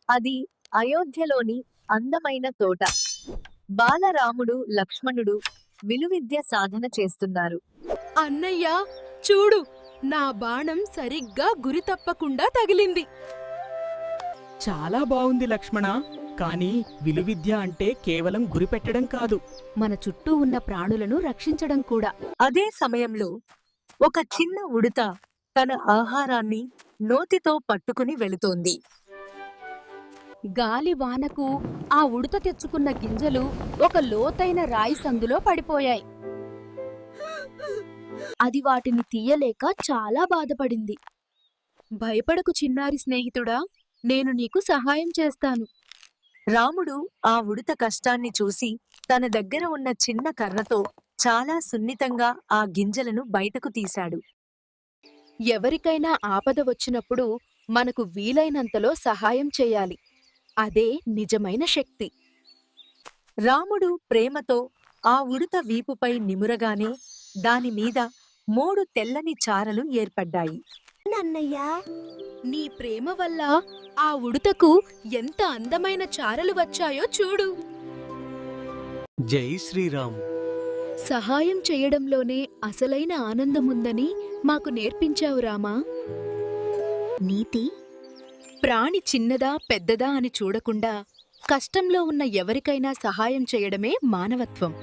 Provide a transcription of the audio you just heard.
అది అయోధ్యలోని అందమైన తోట. బాలరాముడు, లక్ష్మణుడు విలువిద్య సాధన చేస్తున్నారు. అన్నయ్య, చూడు, నా బాణం సరిగ్గా గురి తప్పకుండా తగిలింది. చాలా బావుంది లక్ష్మణ. కానీ విలువిద్య అంటే కేవలం గురిపెట్టడం కాదు, మన చుట్టూ ఉన్న ప్రాణులను రక్షించడం కూడా. అదే సమయంలో ఒక చిన్న ఉడుత తన ఆహారాన్ని నోటితో పట్టుకుని వెళుతోంది. గాలి వానకు ఆ ఉడత తెచ్చుకున్న గింజలు ఒక లోతైన రాయి సందులో పడిపోయాయి. అది వాటిని తీయలేక చాలా బాధపడింది. భయపడకు చిన్నారి స్నేహితుడా, నేను నీకు సహాయం చేస్తాను. రాముడు ఆ ఉడుత కష్టాన్ని చూసి తన దగ్గర ఉన్న చిన్న కర్రతో చాలా సున్నితంగా ఆ గింజలను బయటకు తీశాడు. ఎవరికైనా ఆపద వచ్చినప్పుడు మనకు వీలైనంతలో సహాయం చేయాలి. అదే నిజమైన శక్తి. రాముడు ప్రేమతో ఆ ఉడుత వీపుపై నిమురగానే దానిమీద 3 తెల్లని చారలు ఏర్పడ్డాయి. నన్నయ్యా, నీ ప్రేమ వల్ల ఆ ఉడుతకు ఎంత అందమైన చారలు వచ్చాయో చూడు. జై శ్రీరామ్. సహాయం చేయడంలోనే అసలైన ఆనందముందని మాకు నేర్పించావు రామా. నీతి: ప్రాణి చిన్నదా పెద్దదా అని చూడకుండా కష్టంలో ఉన్న ఎవరికైనా సహాయం చేయడమే మానవత్వం.